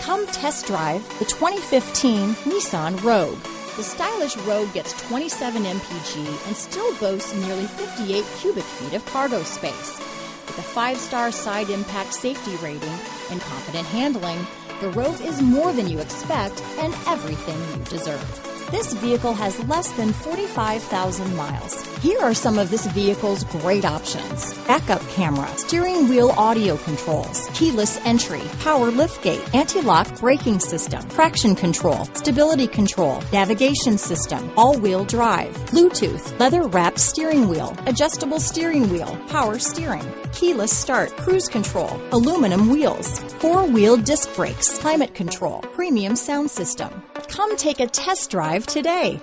Come test drive the 2015 Nissan Rogue. The stylish Rogue gets 27 mpg and still boasts nearly 58 cubic feet of cargo space. With a 5-star side impact safety rating and confident handling, the Rogue is more than you expect and everything you deserve. This vehicle has less than 45,000 miles. Here are some of this vehicle's great options: backup camera, steering wheel audio controls, keyless entry, power liftgate, anti-lock braking system, traction control, stability control, navigation system, all-wheel drive, Bluetooth, leather-wrapped steering wheel, adjustable steering wheel, power steering, keyless start, cruise control, aluminum wheels, 4-wheel disc brakes, climate control, premium sound system. Come take a test drive today.